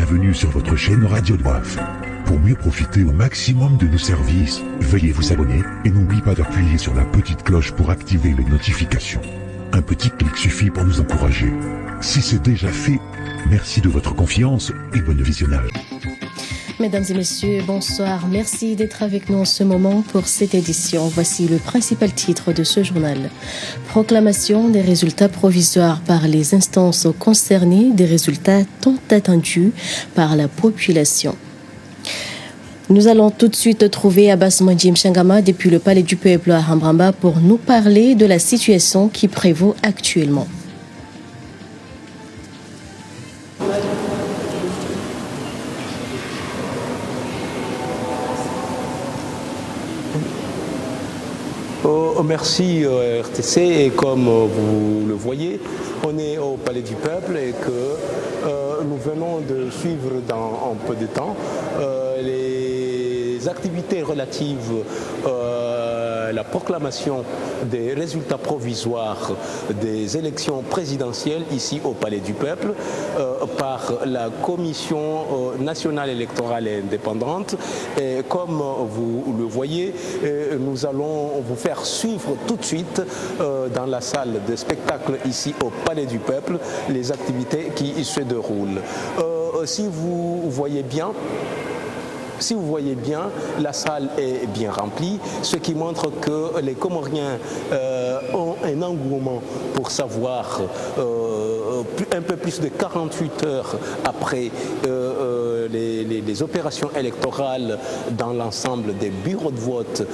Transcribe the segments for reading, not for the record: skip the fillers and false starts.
bienvenue sur votre chaîne Radio Doif. Pour mieux profiter au maximum de nos services, veuillez vous abonner et n'oubliez pas d'appuyer sur la petite cloche pour activer les notifications. Un petit clic suffit pour nous encourager. Si c'est déjà fait, merci de votre confiance et bon visionnage. Mesdames et messieurs, bonsoir. Merci d'être avec nous en ce moment pour cette édition. Voici le principal titre de ce journal. Proclamation des résultats provisoires par les instances concernées, des résultats tant attendus par la population. Nous allons tout de suite trouver Abbas Mwandji Mchangama depuis le Palais du Peuple à Hambramba pour nous parler de la situation qui prévaut actuellement. Merci RTC, et comme vous le voyez, on est au Palais du Peuple et que nous venons de suivre dans un peu de temps les activités relatives à la proclamation des résultats provisoires des élections présidentielles ici au Palais du Peuple par la Commission nationale électorale et indépendante. Et comme vous le voyez, nous allons vous faire suivre tout de suite dans la salle de spectacle ici au Palais du Peuple les activités qui se déroulent. Si vous voyez bien, la salle est bien remplie, ce qui montre que les Comoriens ont un engouement pour savoir un peu plus de 48 heures après les opérations électorales dans l'ensemble des bureaux de vote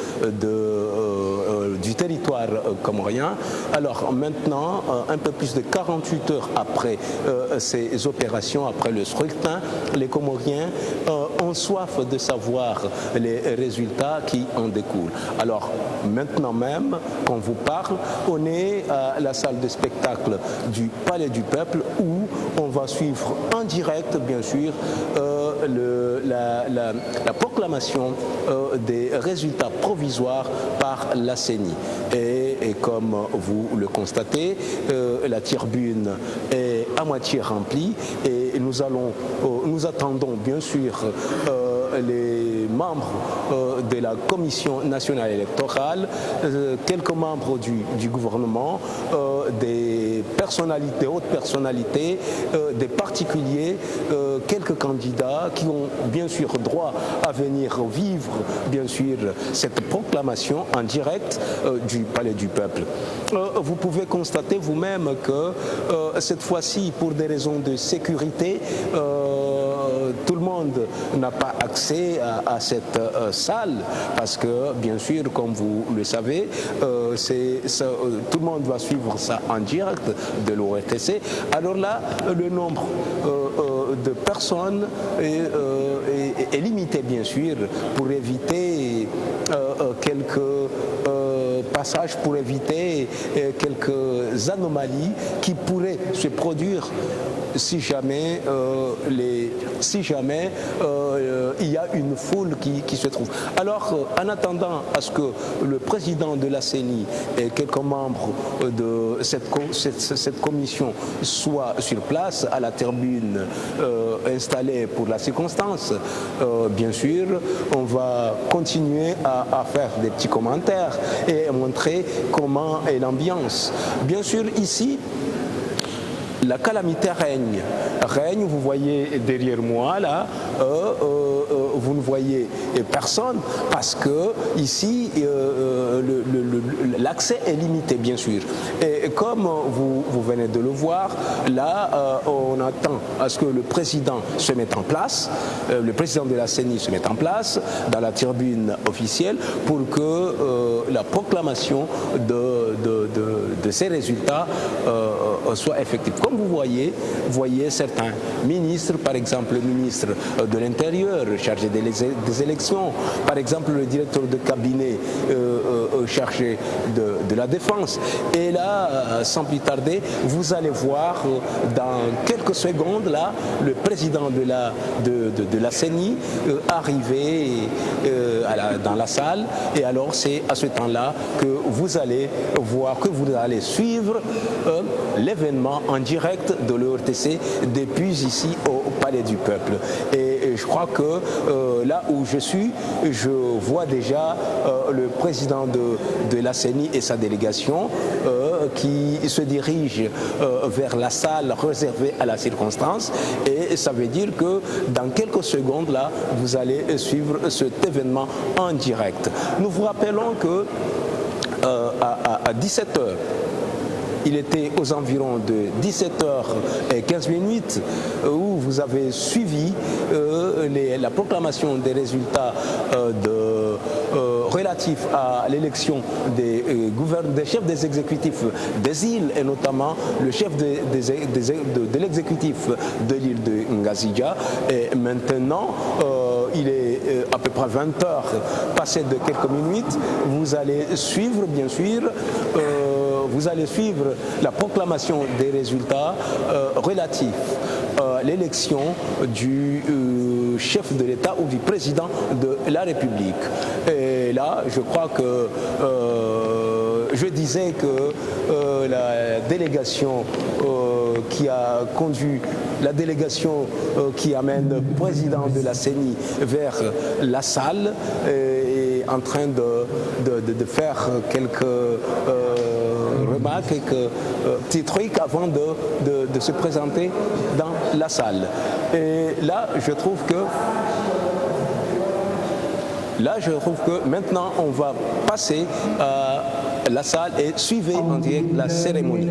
du territoire comorien. Alors maintenant, un peu plus de 48 heures après ces opérations, après le scrutin, les Comoriens ont soif de savoir les résultats qui en découlent. Alors maintenant même, qu'on vous parle, on est à la salle de spectacle du Palais du Peuple où on va suivre en direct, bien sûr, la proclamation des résultats provisoires par la CENI. Et comme vous le constatez, la tribune est à moitié remplie et nous attendons bien sûr les membres de la Commission nationale électorale, quelques membres du gouvernement, des personnalités, hautes personnalités, des particuliers, quelques candidats qui ont bien sûr droit à venir vivre bien sûr cette proclamation en direct du Palais du Peuple. Vous pouvez constater vous-même que cette fois-ci, pour des raisons de sécurité, tout le monde n'a pas accès à cette salle parce que, bien sûr, comme vous le savez, tout le monde va suivre ça en direct de l'ORTC. Alors là, le nombre de personnes est limité, bien sûr, pour éviter quelques passages, pour éviter quelques anomalies qui pourraient se produire si jamais il y a une foule qui se trouve. Alors, en attendant à ce que le président de la CENI et quelques membres de cette commission soient sur place, à la tribune installée pour la circonstance, bien sûr, on va continuer à faire des petits commentaires et montrer comment est l'ambiance. Bien sûr, ici, la calamité règne. Vous voyez derrière moi, là, vous ne voyez personne parce que ici, l'accès est limité, bien sûr. Et comme vous venez de le voir, là, on attend à ce que le président se mette en place, le président de la CENI se mette en place dans la tribune officielle pour que la proclamation de ces résultats soit effective. Comme vous voyez certains ministres, par exemple le ministre de l'Intérieur chargé des élections, par exemple le directeur de cabinet chargé de la défense. Et là, sans plus tarder, vous allez voir dans quelques secondes là, le président de la CENI arriver dans la salle. Et alors c'est à ce temps-là que vous allez voir, que vous allez suivre l'événement en direct de l'ERTC depuis ici au Palais du Peuple. Et je crois que là où je suis, je vois déjà le président de la CENI et sa délégation qui se dirigent vers la salle réservée à la circonstance. Et ça veut dire que dans quelques secondes, là, vous allez suivre cet événement en direct. Nous vous rappelons que à 17h, il était aux environs de 17h15 où vous avez suivi la proclamation des résultats relatifs à l'élection des chefs des exécutifs des îles et notamment le chef de l'exécutif de l'île de Ngazija. Et maintenant, il est à peu près 20h passé de quelques minutes. Vous allez suivre, bien sûr, la proclamation des résultats relatifs à l'élection du chef de l'État ou du président de la République. Et là, je crois que je disais que la délégation qui a conduit, la délégation qui amène le président de la CENI vers la salle est en train de faire quelques remarques, quelques petits trucs avant de se présenter dans la salle. Et là, je trouve que maintenant, on va passer à la salle et suivez en direct la cérémonie.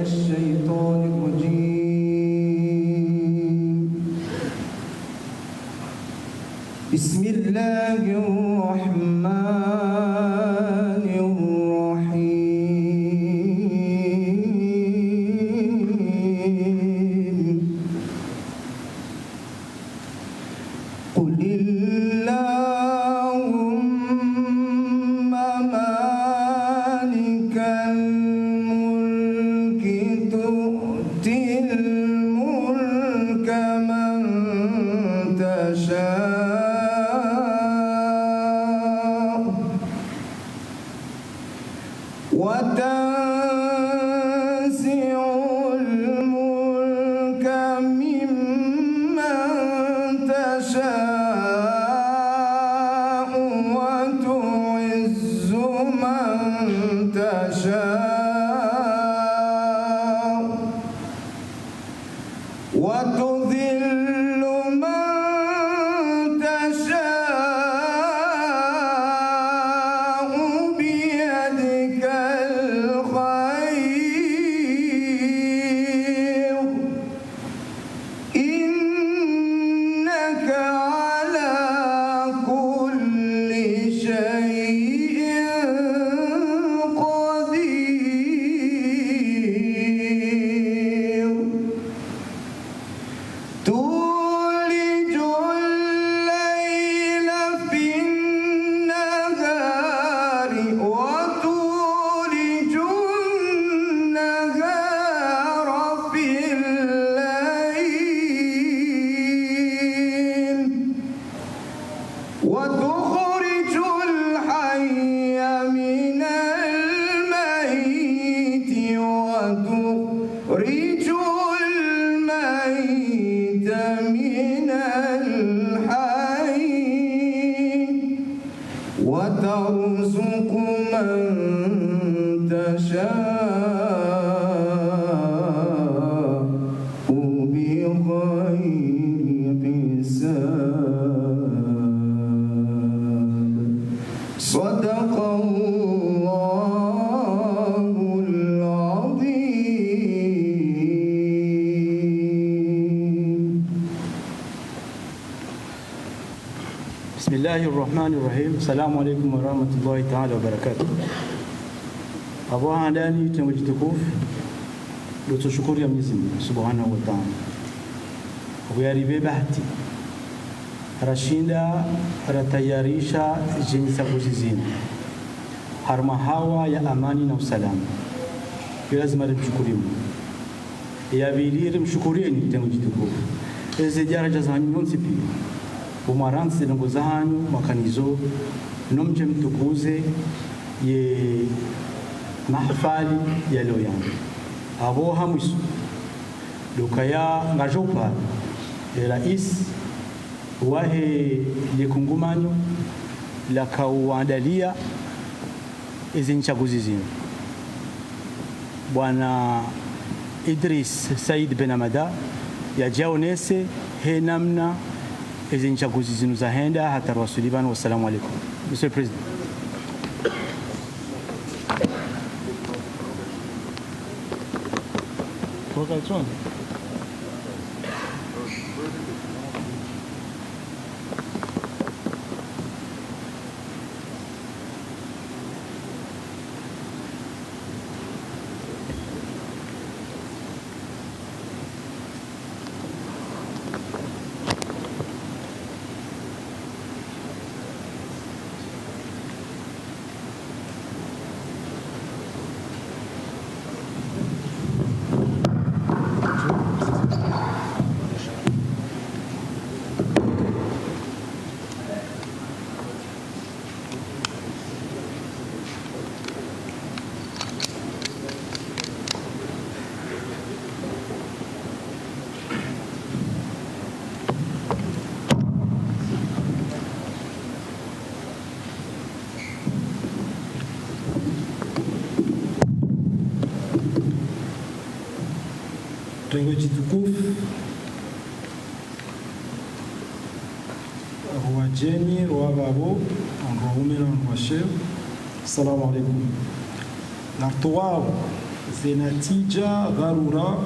Bismillahirrahmanirrahim. Assalamu alaikum warahmatullahi ta'ala wabarakatuh. Abuha ndani tungo jitukufu tushukuru ya Mwenyezi Mungu Subhanahu wa Ta'ala. Kuyaribe bahati rashinda ratayarisha jinsa kuzizini harma hawa ya amani na usalama. Lazima tumshukuru Mungu. Ya biliri mshukurieni tangu jitukufu. Eze daraja za nyonsi pia. Umaransi zangu zanyu makanizo nomje mtukuze ye mahfali ya leo yangu. Abo hamusu dokaya ngajopa rais wahe likungumanyo la kauandalia hizi chaguzi zinu. Bwana Idris Said Ben Amada yajaonese he namna hizi chaguzi zinu zahenda hata rasuliban. Wassalamu alaikum. Monsieur le Président. Tengo jitukufu wajeni wababo waume na washefu, assalamu alaikum. Nartoa zinatija dharura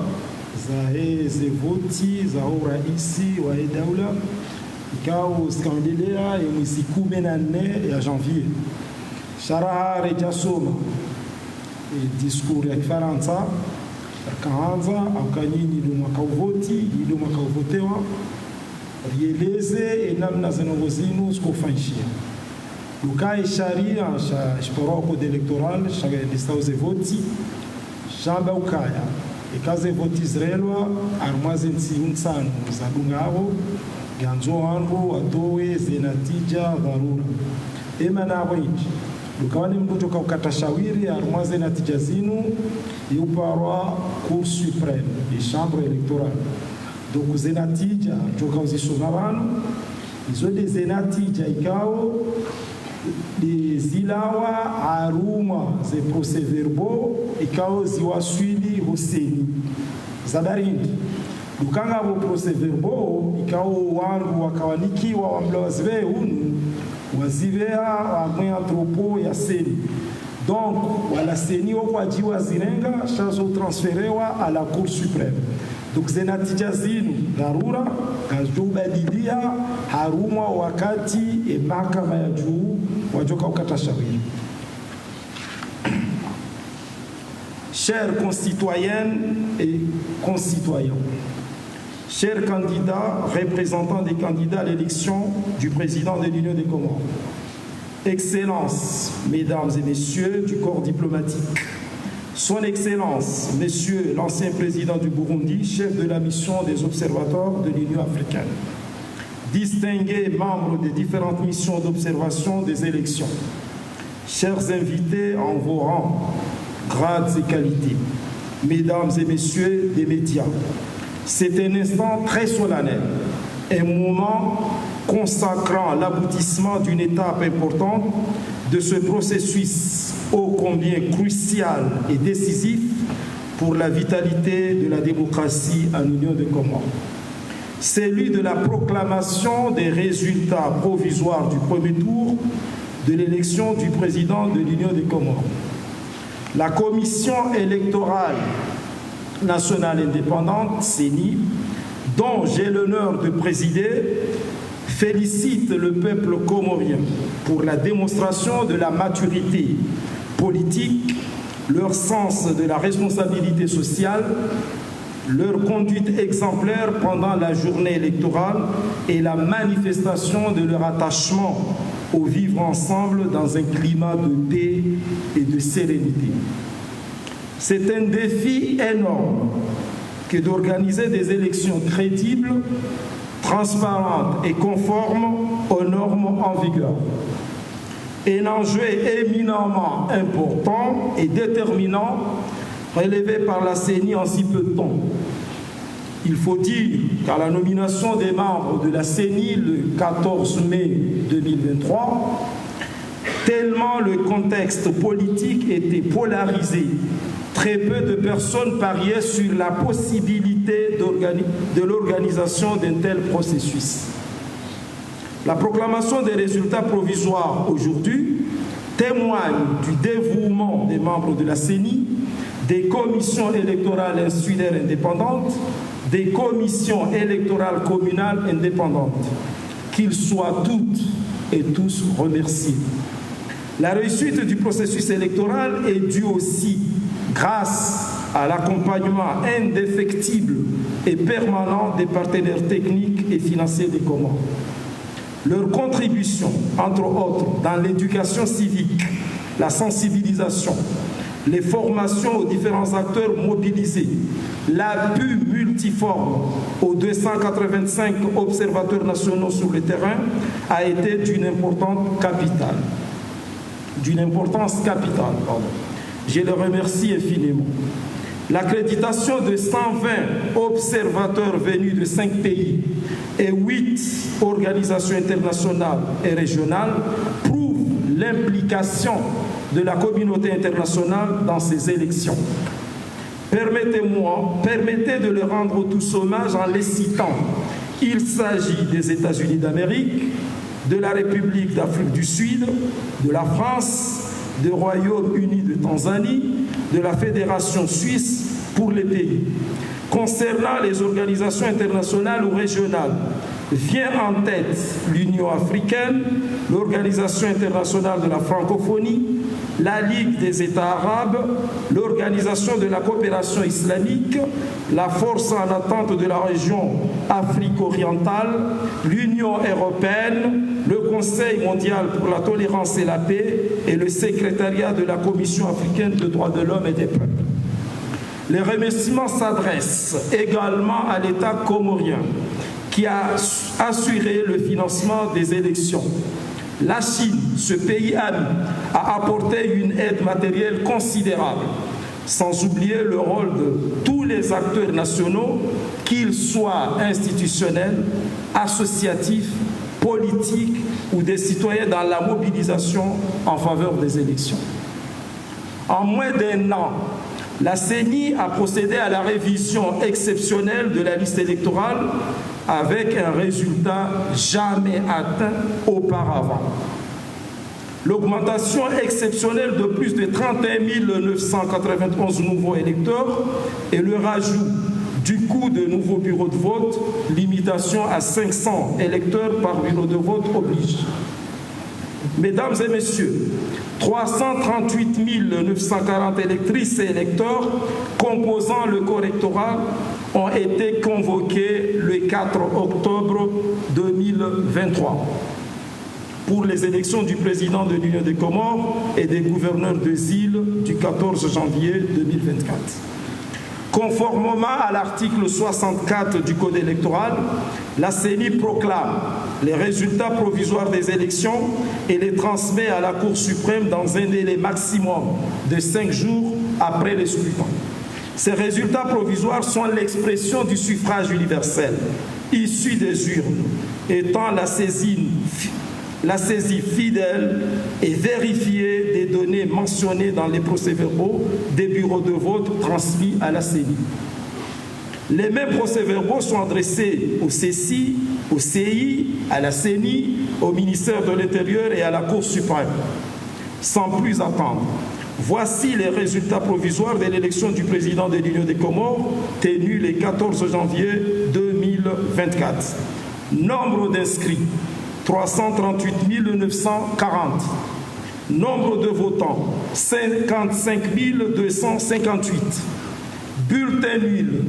za voti za uraisi wa daula ikao skandelea ya mwezi 14 ya janvier. Sharaha rejasoma discours ya Kifaransa kaanza akanyini ndo mwaka uvoti ndo mwaka uvotewa rieleze namna zinongo zinu zikofanyishia dukai sharia shporoko electoral shaga listauze voti shamba ukaya ikaze voti Israelwa armaze ntsanu za dungabo ganzo wangu watowe zinatija dharura ema na wengi dukawani mbuto ukata shawiri armaze natija zinu yuparwa Cour suprême et chambre électorale. Donc zenatija joka uzisoma banu izo de zenatija ikao de zilawa aruma ze procès verbaux ikao ziwaswili hoseni zadarindi dukanga bo procès verbaux ikao wangu wakawanikiwa wamlawaziwe unu wazivea wamwe antropo ya seni. Donc, la CENI au jiwa zinenga chazo transferewa à la Cour suprême. Donc, zenatija zinu dharura kazubadilia harumwa wakati mahakama ya juu wajoka ukata shawiri. Chers concitoyennes et concitoyens, chers candidats, représentants des candidats à l'élection du président de l'Union des Comores, Excellences, Mesdames et Messieurs du corps diplomatique, Son Excellence, Monsieur l'ancien président du Burundi, chef de la mission des observateurs de l'Union africaine, distingués membres des différentes missions d'observation des élections, chers invités en vos rangs, grades et qualités, Mesdames et Messieurs des médias, c'est un instant très solennel, un moment consacrant l'aboutissement d'une étape importante de ce processus ô combien crucial et décisif pour la vitalité de la démocratie en Union des Comores. Celui de la proclamation des résultats provisoires du premier tour de l'élection du président de l'Union des Comores. La Commission électorale nationale indépendante, CENI, dont j'ai l'honneur de présider, félicite le peuple comorien pour la démonstration de la maturité politique, leur sens de la responsabilité sociale, leur conduite exemplaire pendant la journée électorale et la manifestation de leur attachement au vivre ensemble dans un climat de paix et de sérénité. C'est un défi énorme que d'organiser des élections crédibles, transparentes et conformes aux normes en vigueur. Un enjeu éminemment important et déterminant relevé par la CENI en si peu de temps. Il faut dire qu'à la nomination des membres de la CENI le 14 mai 2023, tellement le contexte politique était polarisé, très peu de personnes pariaient sur la possibilité de l'organisation d'un tel processus. La proclamation des résultats provisoires aujourd'hui témoigne du dévouement des membres de la CENI, des commissions électorales insulaires indépendantes, des commissions électorales communales indépendantes, qu'ils soient toutes et tous remerciés. La réussite du processus électoral est due aussi grâce à l'accompagnement indéfectible et permanent des partenaires techniques et financiers des Comores. Leur contribution, entre autres, dans l'éducation civique, la sensibilisation, les formations aux différents acteurs mobilisés, l'appui multiforme aux 285 observateurs nationaux sur le terrain a été d'une importance capitale. Je les remercie infiniment. L'accréditation de 120 observateurs venus de 5 pays et 8 organisations internationales et régionales prouve l'implication de la communauté internationale dans ces élections. Permettez de leur rendre tous hommage en les citant. Il s'agit des États-Unis d'Amérique, de la République d'Afrique du Sud, de la France, du Royaume-Uni de Tanzanie, de la Fédération suisse pour les pays. Concernant les organisations internationales ou régionales, vient en tête l'Union africaine, l'Organisation internationale de la francophonie, la Ligue des États arabes, l'Organisation de la coopération islamique, la Force en attente de la région Afrique orientale, l'Union européenne, le Conseil mondial pour la tolérance et la paix et le secrétariat de la Commission africaine des droits de l'homme et des peuples. Les remerciements s'adressent également à l'État comorien qui a assuré le financement des élections. La Chine, ce pays ami, a apporté une aide matérielle considérable, sans oublier le rôle de tous les acteurs nationaux, qu'ils soient institutionnels, associatifs, politiques ou des citoyens dans la mobilisation en faveur des élections. En moins d'1 an, la CENI a procédé à la révision exceptionnelle de la liste électorale avec un résultat jamais atteint auparavant. L'augmentation exceptionnelle de plus de 31 991 nouveaux électeurs et le rajout du coût de nouveaux bureaux de vote, limitation à 500 électeurs par bureau de vote oblige. Mesdames et messieurs, 338 940 électrices et électeurs composant le corps électoral ont été convoqués le 4 octobre 2023 pour les élections du président de l'Union des Comores et des gouverneurs des îles du 14 janvier 2024. Conformément à l'article 64 du Code électoral, la CENI proclame les résultats provisoires des élections et les transmet à la Cour suprême dans un délai maximum de 5 jours après le scrutin. Ces résultats provisoires sont l'expression du suffrage universel, issu des urnes, étant la saisie fidèle et vérifiée des données mentionnées dans les procès-verbaux des bureaux de vote transmis à la CENI. Les mêmes procès-verbaux sont adressés au CECI, au CI, à la CENI, au ministère de l'Intérieur et à la Cour suprême. Sans plus attendre, voici les résultats provisoires de l'élection du président de l'Union des Comores tenue le 14 janvier 2024. Nombre d'inscrits, 338 940. Nombre de votants, 55 258. Bulletin nul,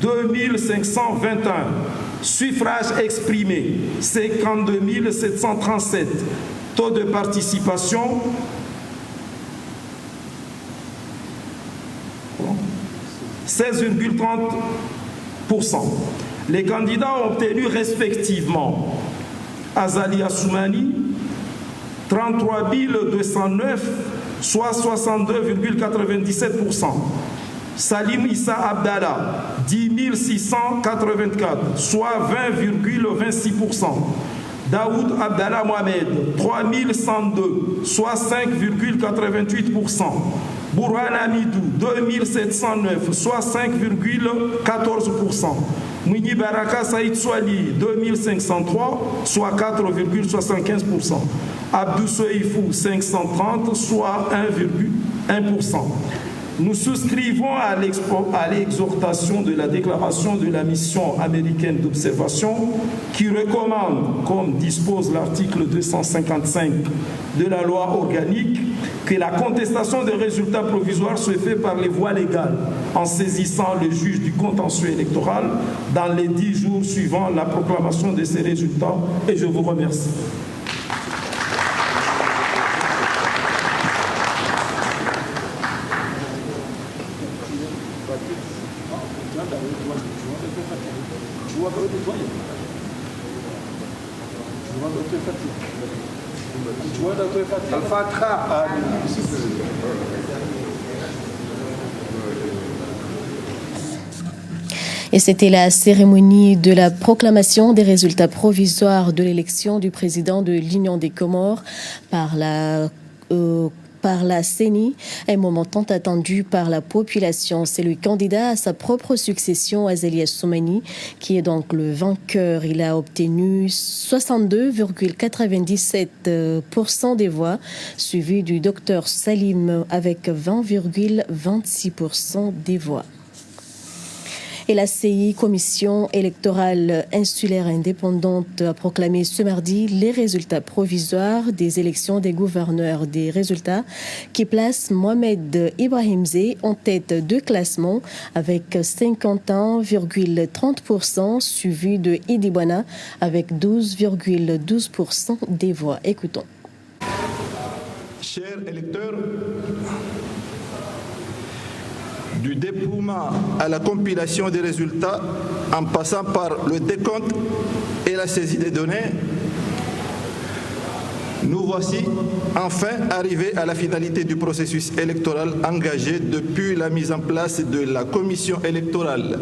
2521. Suffrage exprimé, 52 737. Taux de participation 16,30%. Les candidats ont obtenu respectivement Azali Assoumani, 33 209, soit 62,97%. Salim Issa Abdallah, 10 684, soit 20,26%. Daoud Abdallah Mohamed, 3 102, soit 5,88%. Bourhan Amidou, 2709, soit 5,14%. Mouni Baraka Saïd Swali, 2503, soit 4,75%. Abdou Soifou, 530, soit 1,1%. Nous souscrivons à l'exhortation de la déclaration de la mission américaine d'observation qui recommande, comme dispose l'article 255 de la loi organique, que la contestation des résultats provisoires se fait par les voies légales en saisissant le juge du contentieux électoral dans les 10 jours suivant la proclamation de ces résultats. Et je vous remercie. Et c'était la cérémonie de la proclamation des résultats provisoires de l'élection du président de l'Union des Comores par la CENI, un moment tant attendu par la population. C'est le candidat à sa propre succession, Azali Assoumani, qui est donc le vainqueur. Il a obtenu 62,97% des voix, suivi du docteur Salim avec 20,26% des voix. Et la CI, Commission électorale insulaire indépendante, a proclamé ce mardi les résultats provisoires des élections des gouverneurs. Des résultats qui placent Mohamed Ibrahimzé en tête de classement avec 51,30%, suivi de Idi Bwana avec 12,12% des voix. Écoutons. Chers électeurs, du dépouillement à la compilation des résultats, en passant par le décompte et la saisie des données, nous voici enfin arrivés à la finalité du processus électoral engagé depuis la mise en place de la commission électorale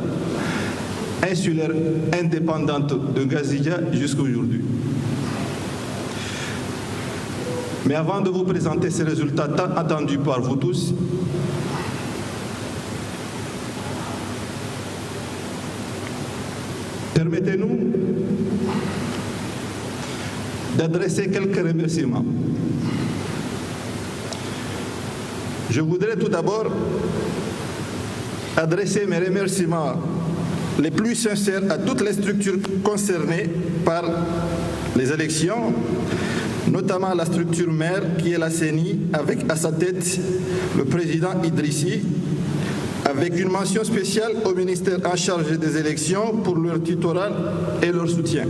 insulaire indépendante de Gazija jusqu'à aujourd'hui. Mais avant de vous présenter ces résultats tant attendus par vous tous, permettez-nous d'adresser quelques remerciements. Je voudrais tout d'abord adresser mes remerciements les plus sincères à toutes les structures concernées par les élections, notamment la structure mère qui est la CENI, avec à sa tête le président Idrissi, avec une mention spéciale au ministère en charge des élections pour leur tutorat et leur soutien.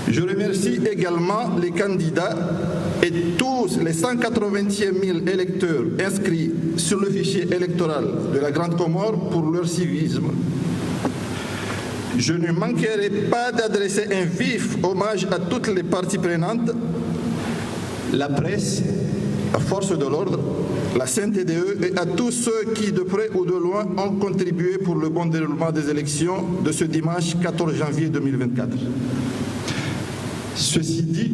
Je remercie également les candidats et tous les 180 000 électeurs inscrits sur le fichier électoral de la Grande Comore pour leur civisme. Je ne manquerai pas d'adresser un vif hommage à toutes les parties prenantes, la presse, la force de l'ordre, la CNTDE et à tous ceux qui, de près ou de loin, ont contribué pour le bon déroulement des élections de ce dimanche 14 janvier 2024. Ceci dit,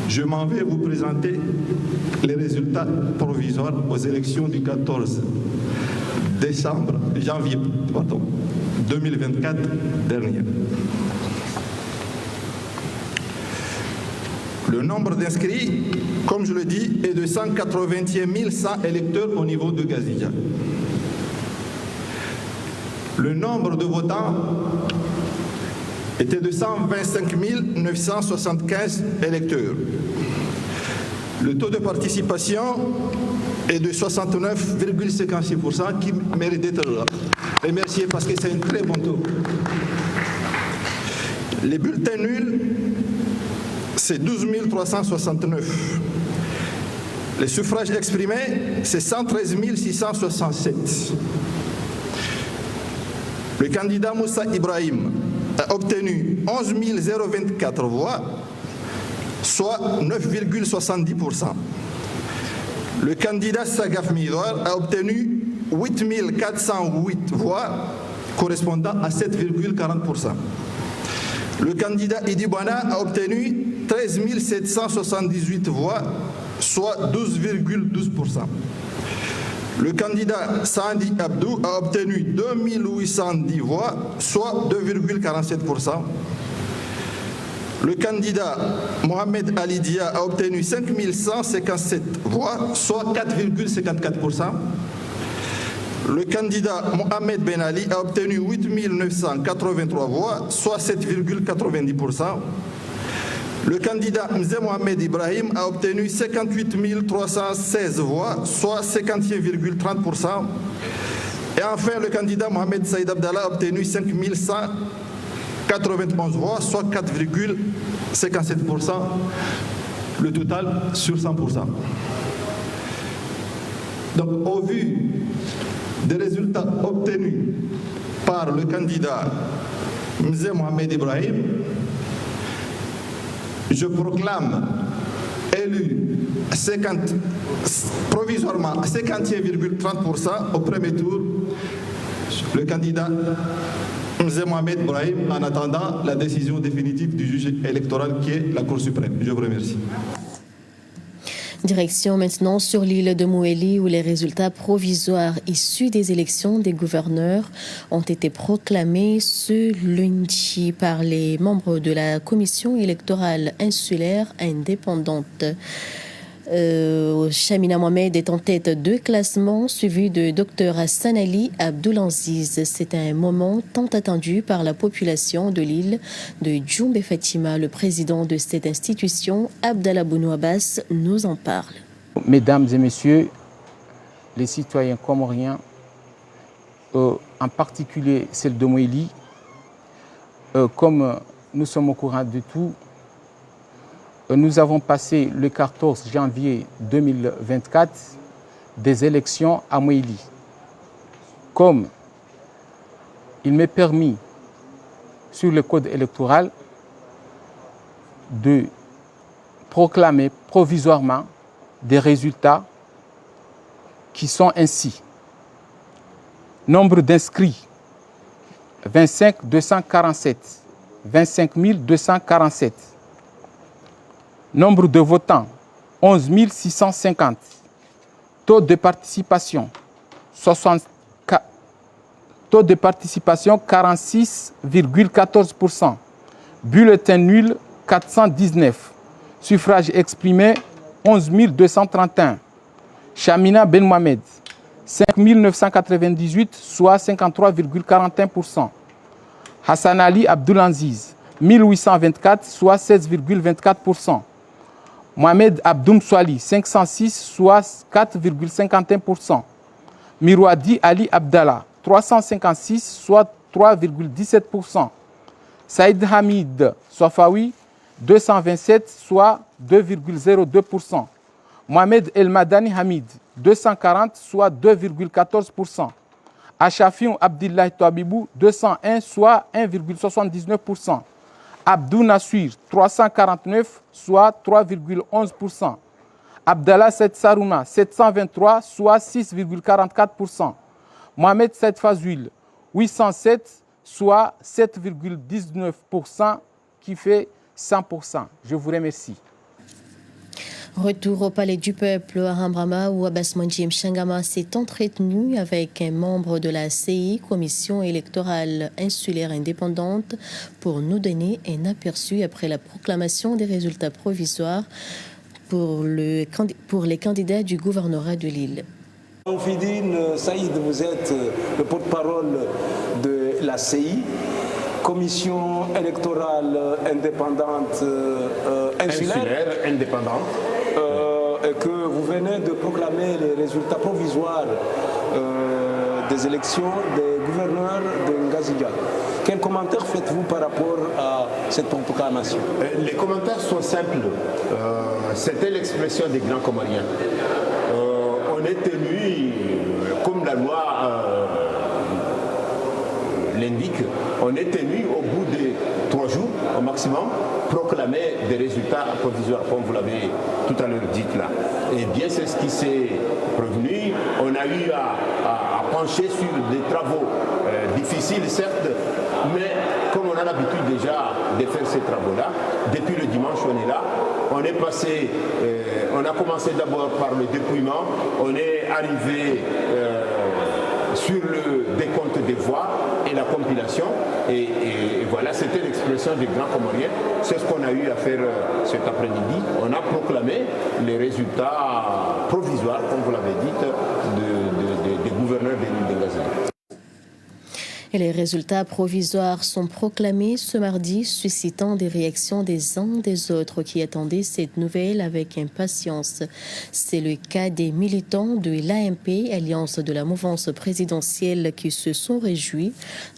je m'en vais vous présenter les résultats provisoires aux élections du 14 janvier 2024 dernier. Le nombre d'inscrits, comme je le dis, est de 181 100 électeurs au niveau de Gazija. Le nombre de votants était de 125 975 électeurs. Le taux de participation est de 69,56%, qui mérite d'être remercié parce que c'est un très bon taux. Les bulletins nuls c'est 12 369. Les suffrages exprimés, c'est 113 667. Le candidat Moussa Ibrahim a obtenu 11 024 voix, soit 9,70%. Le candidat Sagaf Midouar a obtenu 8 408 voix, correspondant à 7,40%. Le candidat Idi Bana a obtenu 13 778 voix, soit 12,12%. Le candidat Sandi Abdou a obtenu 2 810 voix, soit 2,47%. Le candidat Mohamed Ali Dia a obtenu 5 157 voix, soit 4,54%. Le candidat Mohamed Ben Ali a obtenu 8 983 voix, soit 7,90%. Le candidat Mzé Mohamed Ibrahim a obtenu 58 316 voix, soit 51,30%. Et enfin, le candidat Mohamed Saïd Abdallah a obtenu 5 191 voix, soit 4,57%. Le total sur 100%. Donc, au vu des résultats obtenus par le candidat Mzé Mohamed Ibrahim, je proclame élu provisoirement à 51,30% au premier tour le candidat Mzé Mohamed Ibrahim, en attendant la décision définitive du juge électoral qui est la Cour suprême. Je vous remercie. Direction maintenant sur l'île de Mouéli où les résultats provisoires issus des élections des gouverneurs ont été proclamés ce lundi par les membres de la commission électorale insulaire indépendante. Chamina Mohamed est en tête de classement, suivi de Dr Hassan Ali Abdoulaziz. C'est un moment tant attendu par la population de l'île de Djoumbe Fatima. Le président de cette institution, Abdallah Bounou Abbas, nous en parle. Mesdames et messieurs, les citoyens comoriens, en particulier celle de Mouéli, comme nous sommes au courant de tout, nous avons passé le 14 janvier 2024 des élections à Mouéli. Comme il m'est permis sur le code électoral de proclamer provisoirement des résultats qui sont ainsi. Nombre d'inscrits 25 247, 25 247. Nombre de votants, 11 650. Taux de participation, 46,14%. Bulletin nul, 419. Suffrage exprimé, 11 231. Chamina Ben Mohamed, 5 998, soit 53,41%. Hassan Ali Abdoulaziz, 1824, soit 16,24%. Mohamed Abdoum Swali, 506, soit 4,51%. Mirwadi Ali Abdallah, 356, soit 3,17%. Saïd Hamid Sofawi, 227, soit 2,02%. Mohamed El Madani Hamid, 240, soit 2,14%. Achafiou Abdillah Touabibou, 201, soit 1,79%. Abdou Nassuir, 349, soit 3,11%. Abdallah Said Sarouna, 723, soit 6,44%. Mohamed Said Fazouil, 807, soit 7,19%, qui fait 100%. Je vous remercie. Retour au Palais du Peuple à Rambrama où Abbas Manji Mchangama s'est entretenu avec un membre de la CI, Commission électorale insulaire indépendante, pour nous donner un aperçu après la proclamation des résultats provisoires pour les candidats du gouvernorat de l'île. Oufidine Saïd, vous êtes le porte-parole de la CI, Commission électorale indépendante insulaire indépendante. Et que vous venez de proclamer les résultats provisoires des élections des gouverneurs de Ngazija. Quel commentaire faites-vous par rapport à cette proclamation? Les commentaires sont simples. C'était l'expression des grands Comoriens. On est tenu, comme la loi l'indique, on est tenu au bout de 3 jours au maximum, proclamer des résultats provisoires, comme vous l'avez tout à l'heure dit là. Et bien c'est ce qui s'est prévenu. On a eu à pencher sur des travaux difficiles certes, mais comme on a l'habitude déjà de faire ces travaux-là, depuis le dimanche on est là, on est passé, on a commencé d'abord par le dépouillement, on est arrivé sur le décompte des voix et la compilation, et voilà, c'était l'expression des grands Comoriens. C'est ce qu'on a eu à faire cet après-midi. On a proclamé les résultats provisoires, comme vous l'avez dit, des gouverneurs de l'île de Ngazija. Et les résultats provisoires sont proclamés ce mardi, suscitant des réactions des uns des autres qui attendaient cette nouvelle avec impatience. C'est le cas des militants de l'AMP, alliance de la mouvance présidentielle, qui se sont réjouis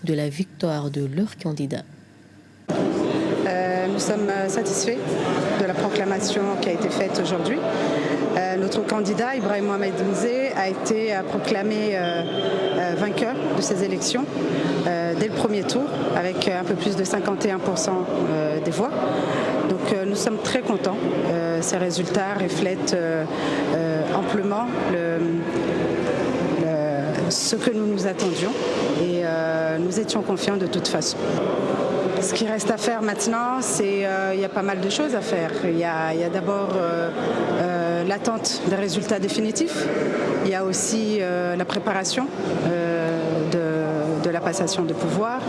de la victoire de leur candidat. Nous sommes satisfaits de la proclamation qui a été faite aujourd'hui. Notre candidat, Ibrahim Mohamed Nzé, a été proclamé vainqueur de ces élections dès le premier tour, avec un peu plus de 51% des voix. Donc nous sommes très contents. Ces résultats reflètent amplement ce que nous nous attendions et nous étions confiants de toute façon. Ce qui reste à faire maintenant, c'est il y a pas mal de choses à faire. Il y a d'abord l'attente des résultats définitifs. Il y a aussi la préparation de la passation de pouvoir.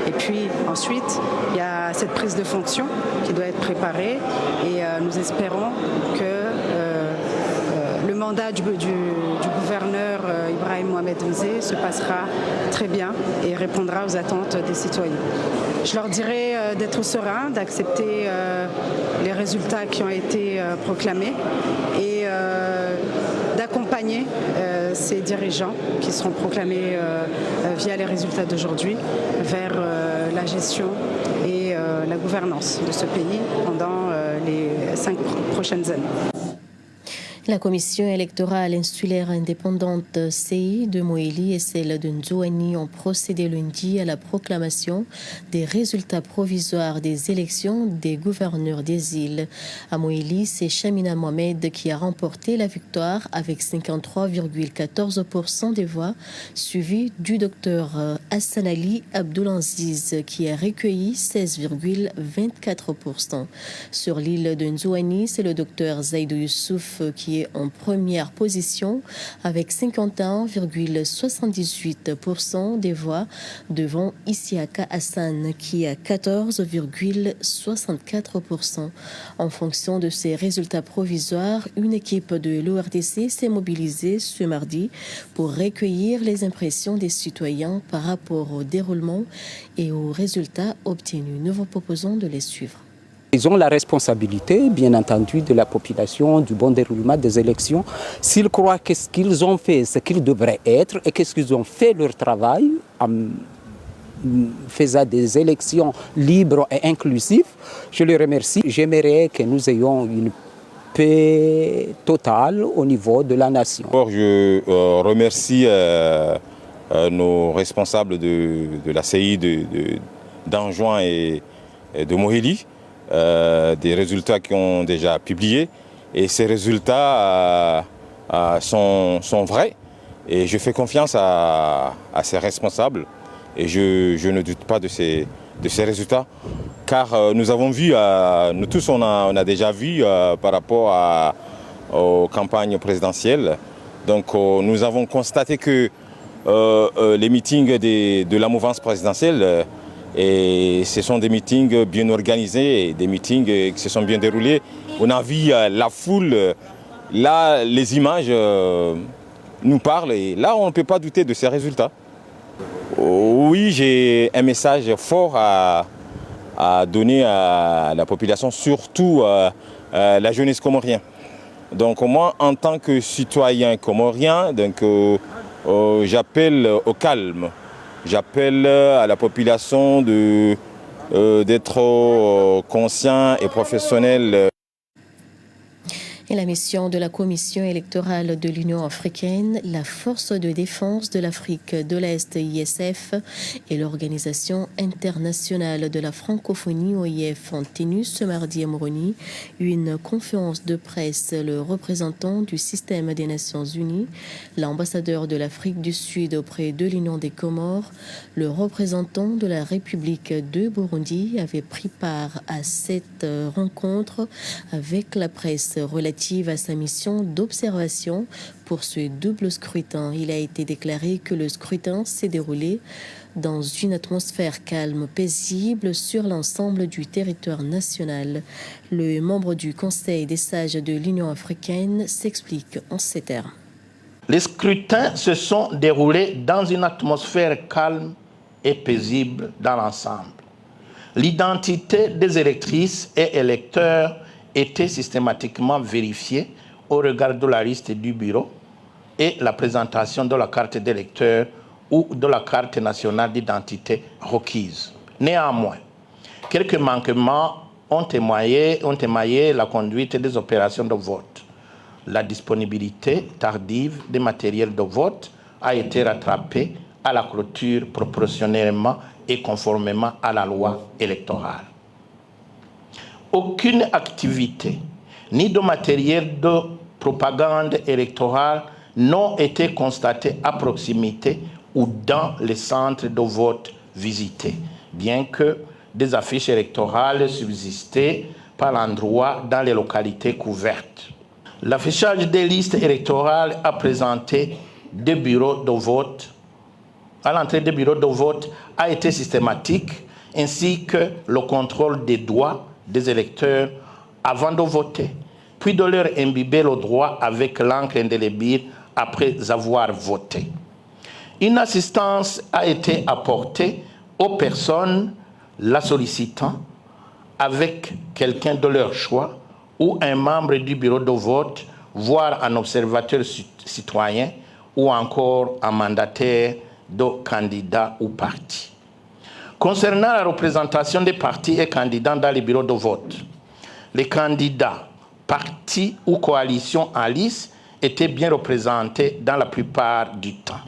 Et puis ensuite, il y a cette prise de fonction qui doit être préparée. Et nous espérons que le mandat du gouverneur Ibrahim Mohamed Nzé se passera très bien et répondra aux attentes des citoyens. Je leur dirai d'être sereins, d'accepter les résultats qui ont été proclamés et d'accompagner ces dirigeants qui seront proclamés via les résultats d'aujourd'hui vers la gestion et la gouvernance de ce pays pendant les 5 prochaines années. La commission électorale insulaire indépendante CI de Moélie et celle de Nzouani ont procédé lundi à la proclamation des résultats provisoires des élections des gouverneurs des îles. À Moélie, c'est Chamina Mohamed qui a remporté la victoire avec 53,14% des voix, suivi du docteur Hassan Ali Abdoulaziz qui a recueilli 16,24%. Sur l'île de Nzouani, c'est le docteur Zaïdou Youssouf qui est en première position avec 51,78% des voix devant Isiaka Hassan qui a 14,64%. En fonction de ces résultats provisoires, une équipe de l'ORDC s'est mobilisée ce mardi pour recueillir les impressions des citoyens par rapport au déroulement et aux résultats obtenus. Nous vous proposons de les suivre. Ils ont la responsabilité, bien entendu, de la population, du bon déroulement des élections. S'ils croient que ce qu'ils ont fait, ce qu'ils devraient être, et qu'est-ce qu'ils ont fait leur travail en faisant des élections libres et inclusives, je les remercie. J'aimerais que nous ayons une paix totale au niveau de la nation. Je remercie nos responsables de la CI d'Anjouan et de Moélie. Des résultats qui ont déjà publiés et ces résultats sont vrais et je fais confiance à ces responsables et je ne doute pas de ces résultats car nous avons vu, nous tous on a déjà vu par rapport aux campagnes présidentielles, donc nous avons constaté que les meetings de la mouvance présidentielle et ce sont des meetings bien organisés, des meetings qui se sont bien déroulés. On a vu la foule, là les images nous parlent et là on ne peut pas douter de ces résultats. Oui, j'ai un message fort à donner à la population, surtout la jeunesse comorienne. Donc moi en tant que citoyen comorien, donc, j'appelle au calme. J'appelle à la population d'être conscient et professionnel. Et la mission de la Commission électorale de l'Union africaine, la Force de défense de l'Afrique de l'Est ISF et l'Organisation internationale de la francophonie OIF ont tenu ce mardi à Moroni une conférence de presse. Le représentant du système des Nations Unies, l'ambassadeur de l'Afrique du Sud auprès de l'Union des Comores, le représentant de la République de Burundi avait pris part à cette rencontre avec la presse relative à sa mission d'observation pour ce double scrutin. Il a été déclaré que le scrutin s'est déroulé dans une atmosphère calme, paisible sur l'ensemble du territoire national. Le membre du Conseil des sages de l'Union africaine s'explique en ces termes. Les scrutins se sont déroulés dans une atmosphère calme et paisible dans l'ensemble. L'identité des électrices et électeurs était systématiquement vérifiée au regard de la liste du bureau et la présentation de la carte d'électeur ou de la carte nationale d'identité requise. Néanmoins, quelques manquements ont émaillé la conduite des opérations de vote. La disponibilité tardive des matériels de vote a été rattrapée à la clôture proportionnellement et conformément à la loi électorale. Aucune activité, ni de matériel de propagande électorale n'ont été constatées à proximité ou dans les centres de vote visités, bien que des affiches électorales subsistaient par l'endroit dans les localités couvertes. L'affichage des listes électorales a présenté des bureaux de vote. À l'entrée des bureaux de vote a été systématique, ainsi que le contrôle des doigts des électeurs avant de voter, puis de leur imbiber le droit avec l'encre indélébile après avoir voté. Une assistance a été apportée aux personnes la sollicitant avec quelqu'un de leur choix ou un membre du bureau de vote, voire un observateur citoyen ou encore un mandataire de candidats ou partis. Concernant la représentation des partis et candidats dans les bureaux de vote, les candidats, partis ou coalitions en lice étaient bien représentés dans la plupart du temps.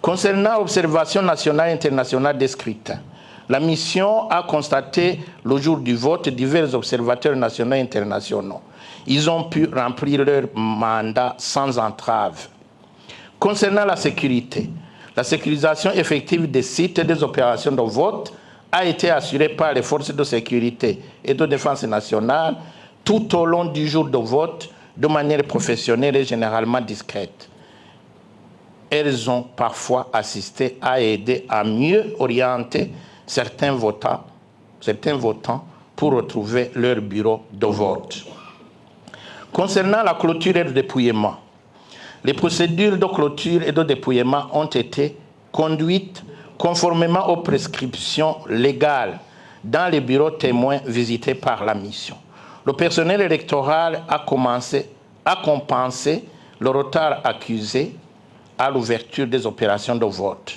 Concernant l'observation nationale et internationale des scrutins, la mission a constaté le jour du vote divers observateurs nationaux et internationaux. Ils ont pu remplir leur mandat sans entrave. Concernant la sécurité, la sécurisation effective des sites et des opérations de vote a été assurée par les forces de sécurité et de défense nationale tout au long du jour de vote de manière professionnelle et généralement discrète. Elles ont parfois assisté à aider à mieux orienter certains votants pour retrouver leur bureau de vote. Concernant la clôture et le dépouillement, les procédures de clôture et de dépouillement ont été conduites conformément aux prescriptions légales dans les bureaux témoins visités par la mission. Le personnel électoral a compensé le retard accusé à l'ouverture des opérations de vote.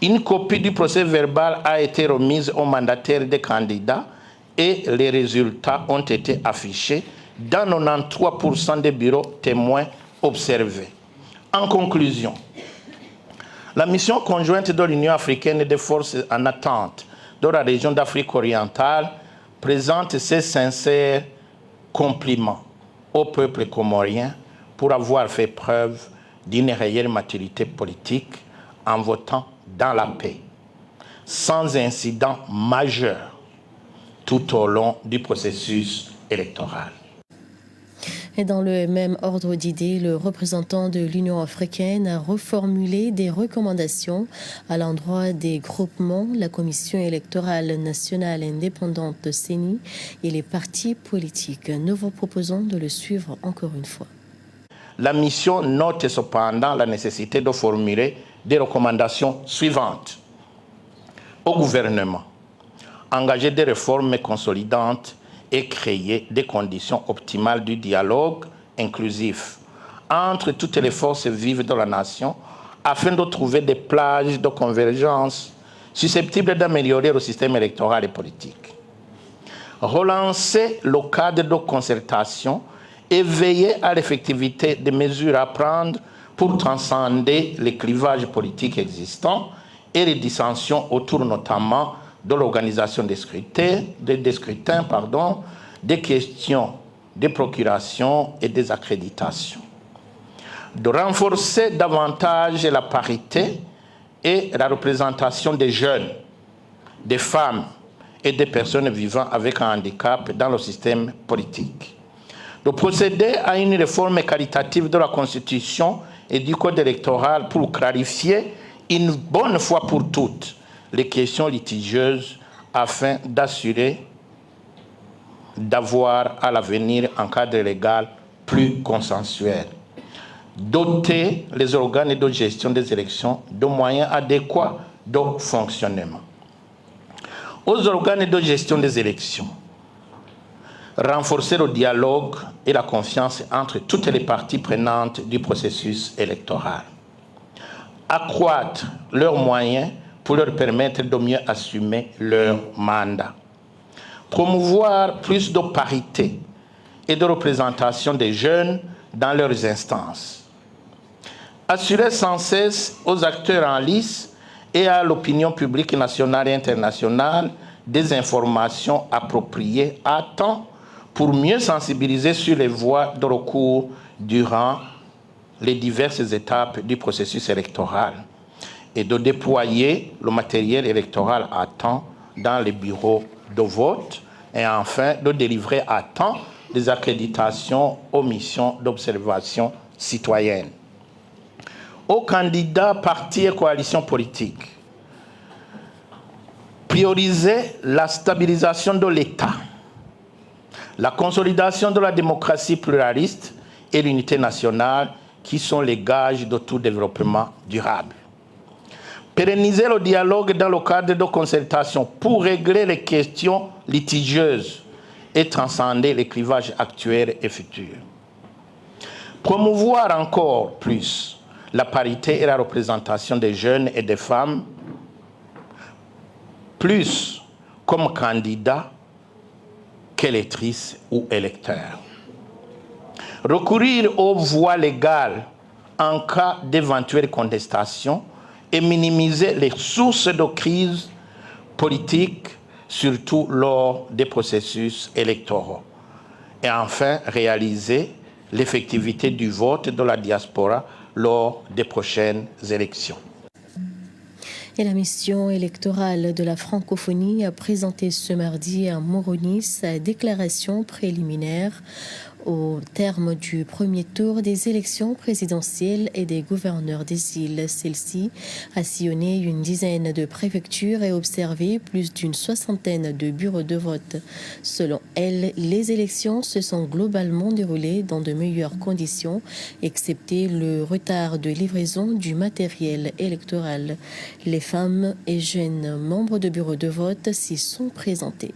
Une copie du procès-verbal a été remise aux mandataires des candidats et les résultats ont été affichés dans 93% des bureaux témoins observés. En conclusion, la mission conjointe de l'Union africaine et des forces en attente de la région d'Afrique orientale présente ses sincères compliments au peuple comorien pour avoir fait preuve d'une réelle maturité politique en votant dans la paix, sans incident majeur tout au long du processus électoral. Et dans le même ordre d'idées, le représentant de l'Union africaine a reformulé des recommandations à l'endroit des groupements, la Commission électorale nationale indépendante CENI et les partis politiques. Nous vous proposons de le suivre encore une fois. La mission note cependant la nécessité de formuler des recommandations suivantes au gouvernement. Engager des réformes consolidantes et créer des conditions optimales du dialogue inclusif entre toutes les forces vives de la nation afin de trouver des plages de convergence susceptibles d'améliorer le système électoral et politique. Relancer le cadre de concertation et veiller à l'effectivité des mesures à prendre pour transcender les clivages politiques existants et les dissensions autour notamment de l'organisation des scrutins, des questions des procurations et des accréditations. De renforcer davantage la parité et la représentation des jeunes, des femmes et des personnes vivant avec un handicap dans le système politique. De procéder à une réforme qualitative de la Constitution et du Code électoral pour clarifier une bonne fois pour toutes les questions litigieuses afin d'avoir à l'avenir un cadre légal plus consensuel. Doter les organes de gestion des élections de moyens adéquats de fonctionnement. Aux organes de gestion des élections, renforcer le dialogue et la confiance entre toutes les parties prenantes du processus électoral. Accroître leurs moyens pour leur permettre de mieux assumer leur mandat. Promouvoir plus de parité et de représentation des jeunes dans leurs instances. Assurer sans cesse aux acteurs en lice et à l'opinion publique nationale et internationale des informations appropriées à temps pour mieux sensibiliser sur les voies de recours durant les diverses étapes du processus électoral et de déployer le matériel électoral à temps dans les bureaux de vote et enfin de délivrer à temps des accréditations aux missions d'observation citoyenne. Aux candidats, partis et coalitions politiques, prioriser la stabilisation de l'État, la consolidation de la démocratie pluraliste et l'unité nationale qui sont les gages de tout développement durable. Pérenniser le dialogue dans le cadre de concertation pour régler les questions litigieuses et transcender les clivages actuels et futurs. Promouvoir encore plus la parité et la représentation des jeunes et des femmes, plus comme candidats qu'électrices ou électeurs. Recourir aux voies légales en cas d'éventuelle contestation et minimiser les sources de crise politique, surtout lors des processus électoraux. Et enfin, réaliser l'effectivité du vote de la diaspora lors des prochaines élections. Et la mission électorale de la francophonie a présenté ce mardi à Moroni sa déclaration préliminaire au terme du premier tour des élections présidentielles et des gouverneurs des îles. Celle-ci a sillonné une dizaine de préfectures et observé plus d'une soixantaine de bureaux de vote. Selon elle, les élections se sont globalement déroulées dans de meilleures conditions, excepté le retard de livraison du matériel électoral. Les femmes et jeunes membres de bureaux de vote s'y sont présentés.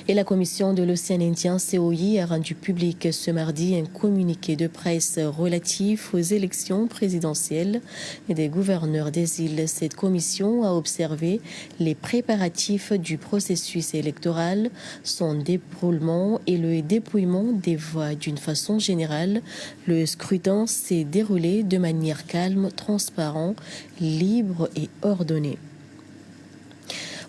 Et la commission de l'océan Indien, COI, a rendu public ce mardi un communiqué de presse relatif aux élections présidentielles et des gouverneurs des îles. Cette commission a observé les préparatifs du processus électoral, son déroulement et le dépouillement des voix. D'une façon générale, le scrutin s'est déroulé de manière calme, transparente, libre et ordonnée.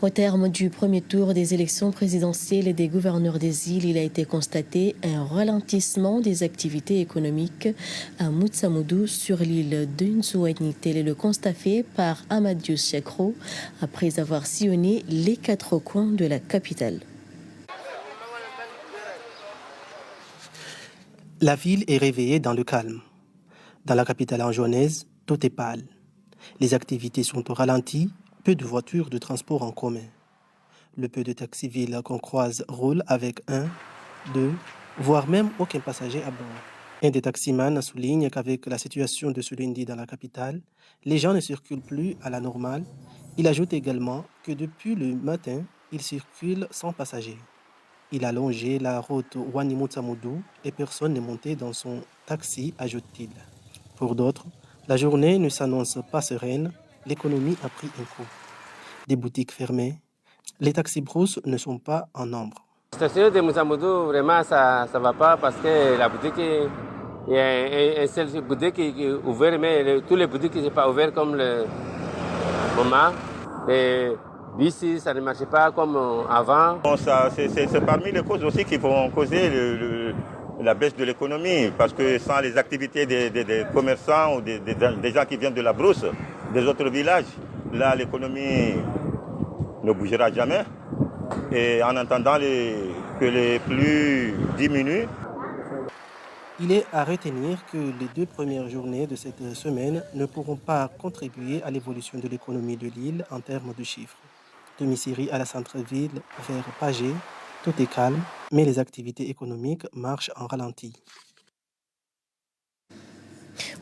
Au terme du premier tour des élections présidentielles et des gouverneurs des îles, il a été constaté un ralentissement des activités économiques à Mutsamoudou sur l'île de Nzouani. Tel est le constat fait par Amadou Chekro après avoir sillonné les 4 coins de la capitale. La ville est réveillée dans le calme. Dans la capitale anjouanaise, tout est pâle. Les activités sont au ralenti. Peu de voitures de transport en commun. Le peu de taxis villes qu'on croise roulent avec 1, 2, voire même aucun passager à bord. Un des taximans souligne qu'avec la situation de ce lundi dans la capitale, les gens ne circulent plus à la normale. Il ajoute également que depuis le matin, il circule sans passagers. Il a longé la route Ouani-Mutsamoudou et personne n'est monté dans son taxi, ajoute-t-il. Pour d'autres, La journée ne s'annonce pas sereine, l'économie a pris un coup. Des boutiques fermées, les taxis-brousses ne sont pas en nombre. La station de Moussamoudou, vraiment, ça ne va pas parce que la boutique, il y a une seule boutique qui est ouverte, mais tous les boutiques ne sont pas ouvertes comme le moment. Et ici, ça ne marche pas comme avant. Bon, c'est parmi les causes aussi qui vont causer la baisse de l'économie, parce que sans les activités des commerçants ou des gens qui viennent de la brousse, des autres villages, là, l'économie ne bougera jamais. Et en attendant que les pluies diminuent. Il est à retenir que les 2 premières journées de cette semaine ne pourront pas contribuer à l'évolution de l'économie de l'île en termes de chiffres. De Missiri à la centre-ville vers Pagé, tout est calme, mais les activités économiques marchent en ralenti.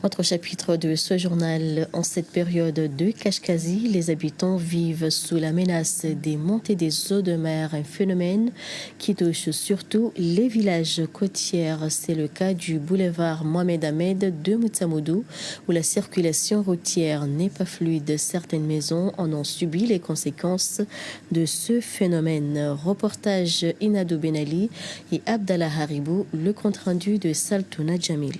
Autre chapitre de ce journal, en cette période de Kashkazi, les habitants vivent sous la menace des montées des eaux de mer, un phénomène qui touche surtout les villages côtiers. C'est le cas du boulevard Mohamed Ahmed de Moutsamoudou, où la circulation routière n'est pas fluide. Certaines maisons en ont subi les conséquences de ce phénomène. Reportage Inadou Benali et Abdallah Haribou, le compte-rendu de Saltouna Jamil.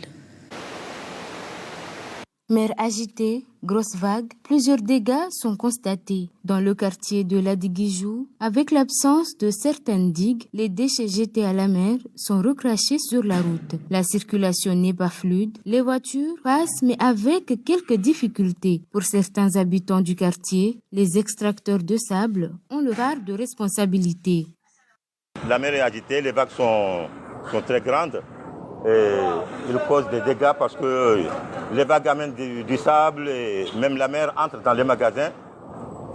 Mer agitée, grosses vagues, plusieurs dégâts sont constatés. Dans le quartier de Ladiguijou, avec l'absence de certaines digues, les déchets jetés à la mer sont recrachés sur la route. La circulation n'est pas fluide, les voitures passent mais avec quelques difficultés. Pour certains habitants du quartier, les extracteurs de sable ont leur part de responsabilité. La mer est agitée, les vagues sont très grandes. Et il cause des dégâts parce que les vagues amènent du sable et même la mer entre dans les magasins,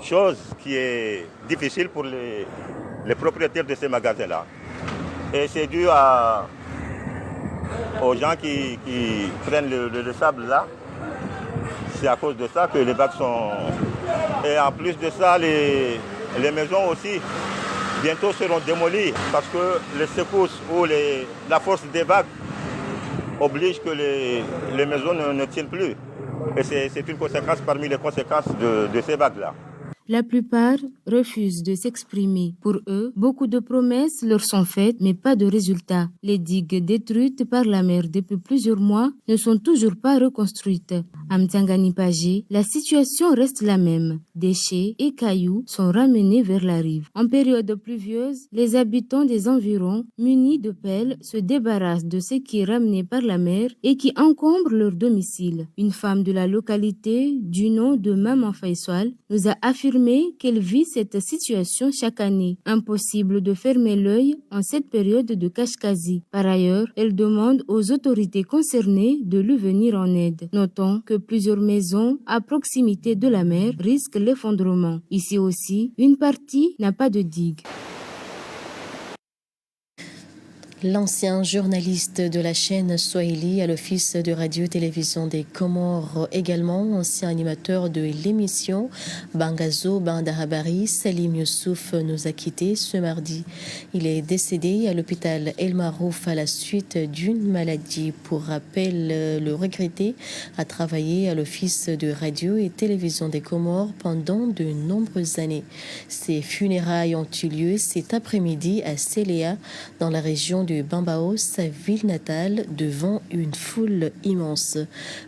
chose qui est difficile pour les propriétaires de ces magasins-là. Et c'est dû aux gens qui prennent le sable là. C'est à cause de ça que les vagues sont... Et en plus de ça, les maisons aussi bientôt seront démolies parce que les secousses ou la force des vagues oblige que les maisons ne tiennent plus. Et c'est une conséquence parmi les conséquences de ces vagues-là. La plupart refusent de s'exprimer. Pour eux, beaucoup de promesses leur sont faites, mais pas de résultats. Les digues détruites par la mer depuis plusieurs mois ne sont toujours pas reconstruites. À Mtangani-Pagé, la situation reste la même. Déchets et cailloux sont ramenés vers la rive. En période pluvieuse, les habitants des environs, munis de pelles, se débarrassent de ce qui est ramené par la mer et qui encombre leur domicile. Une femme de la localité, du nom de Maman Faisal, nous a affirmé qu'elle vit cette situation chaque année. Impossible de fermer l'œil en cette période de Kashkazi. Par ailleurs, elle demande aux autorités concernées de lui venir en aide. Notons que plusieurs maisons à proximité de la mer risquent l'effondrement. Ici aussi, une partie n'a pas de digue. L'ancien journaliste de la chaîne Swahili à l'Office de radio-télévision des Comores, également ancien animateur de l'émission Bangazo Bandahabari, Salim Youssouf nous a quittés ce mardi. Il est décédé à l'hôpital El Marouf à la suite d'une maladie. Pour rappel, le regretté a travaillé à l'Office de radio et télévision des Comores pendant de nombreuses années. Ses funérailles ont eu lieu cet après-midi à Séléa, dans la région de Bambao, sa ville natale, devant une foule immense.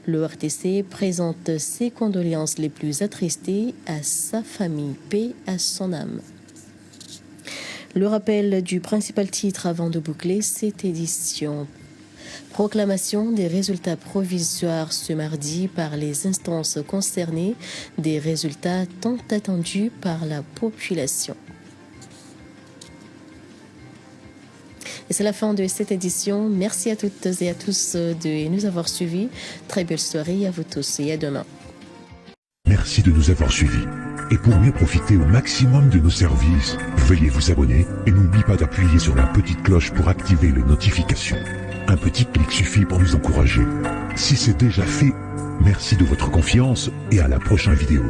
Le RTC présente ses condoléances les plus attristées à sa famille. Paix à son âme. Le rappel du principal titre avant de boucler cette édition. Proclamation des résultats provisoires ce mardi par les instances concernées, des résultats tant attendus par la population. Et c'est la fin de cette édition. Merci à toutes et à tous de nous avoir suivis. Très belle soirée à vous tous et à demain. Merci de nous avoir suivis. Et pour mieux profiter au maximum de nos services, veuillez vous abonner et n'oubliez pas d'appuyer sur la petite cloche pour activer les notifications. Un petit clic suffit pour nous encourager. Si c'est déjà fait, merci de votre confiance et à la prochaine vidéo.